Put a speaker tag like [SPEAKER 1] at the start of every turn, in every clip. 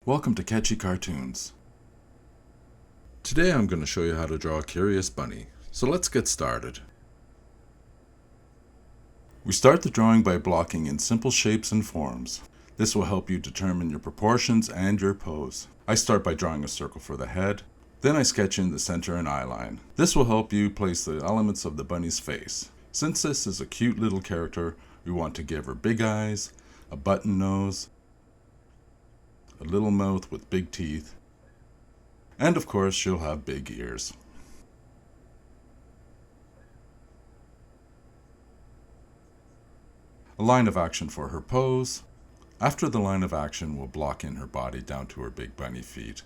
[SPEAKER 1] Welcome to Catchy Cartoons. Today I'm going to show you how to draw a curious bunny, so let's get started. We start the drawing by blocking in simple shapes and forms. This will help you determine your proportions and your pose. I start by drawing a circle for the head, then I sketch in the center and eye line. This will help you place the elements of the bunny's face. Since this is a cute little character, we want to give her big eyes, a button nose, a little mouth with big teeth, and of course she'll have big ears. A line of action for her pose. After the line of action, we'll block in her body down to her big bunny feet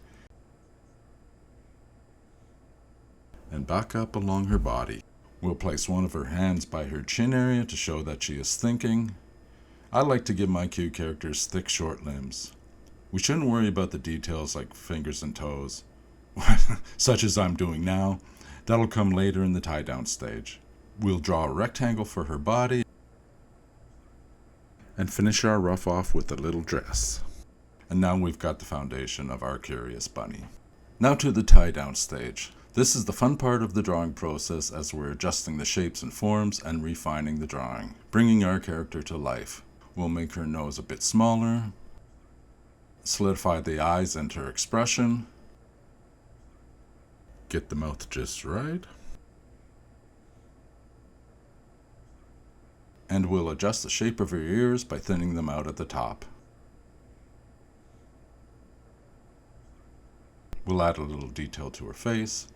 [SPEAKER 1] and back up along her body. We'll place one of her hands by her chin area to show that she is thinking. I like to give my cute characters thick, short limbs. We shouldn't worry about the details like fingers and toes, such as I'm doing now. That'll come later in the tie-down stage. We'll draw a rectangle for her body and finish our rough off with a little dress. And now we've got the foundation of our curious bunny. Now to the tie-down stage. This is the fun part of the drawing process as we're adjusting the shapes and forms and refining the drawing, bringing our character to life. We'll make her nose a bit smaller, solidify the eyes and her expression, get the mouth just right, and we'll adjust the shape of her ears by thinning them out at the top. We'll add a little detail to her face.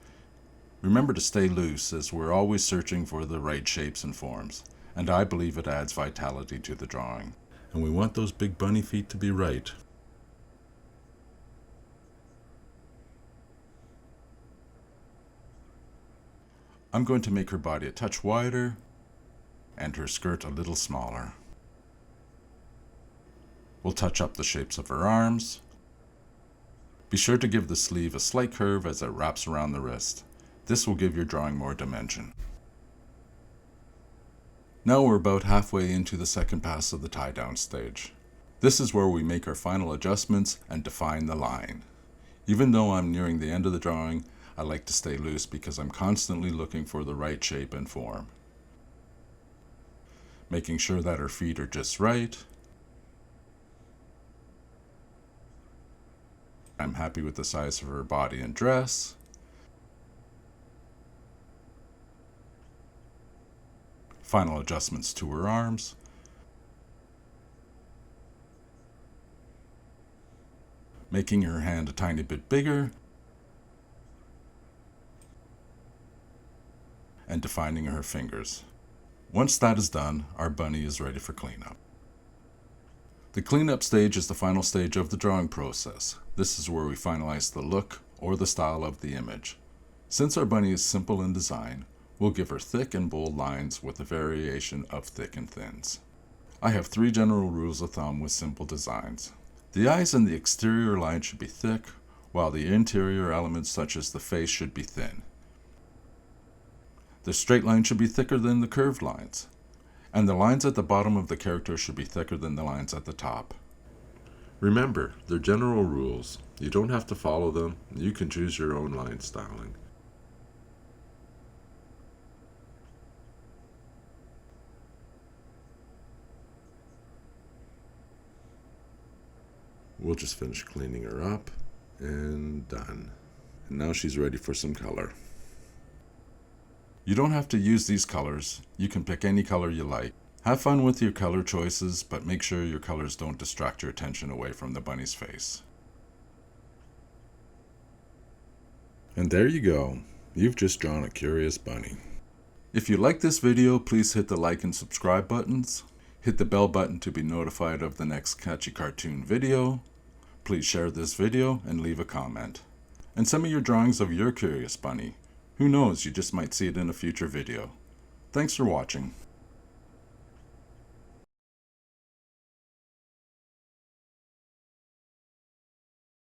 [SPEAKER 1] Remember to stay loose as we're always searching for the right shapes and forms, and I believe it adds vitality to the drawing. And we want those big bunny feet to be right. I'm going to make her body a touch wider and her skirt a little smaller. We'll touch up the shapes of her arms. Be sure to give the sleeve a slight curve as it wraps around the wrist. This will give your drawing more dimension. Now we're about halfway into the second pass of the tie-down stage. This is where we make our final adjustments and define the line. Even though I'm nearing the end of the drawing, I like to stay loose because I'm constantly looking for the right shape and form. Making sure that her feet are just right. I'm happy with the size of her body and dress. Final adjustments to her arms. Making her hand a tiny bit bigger. And defining her fingers. Once that is done, our bunny is ready for cleanup. The cleanup stage is the final stage of the drawing process. This is where we finalize the look or the style of the image. Since our bunny is simple in design, we'll give her thick and bold lines with a variation of thick and thins. I have 3 general rules of thumb with simple designs. The eyes and the exterior line should be thick, while the interior elements such as the face should be thin. The straight line should be thicker than the curved lines, and the lines at the bottom of the character should be thicker than the lines at the top. Remember, they're general rules. You don't have to follow them. You can choose your own line styling. We'll just finish cleaning her up, and done. And now she's ready for some color. You don't have to use these colors. You can pick any color you like. Have fun with your color choices, but make sure your colors don't distract your attention away from the bunny's face. And there you go. You've just drawn a curious bunny. If you like this video, please hit the like and subscribe buttons. Hit the bell button to be notified of the next Catchy Cartoon video. Please share this video and leave a comment. And send me your drawings of your curious bunny. Who knows, you just might see it in a future video. Thanks for watching.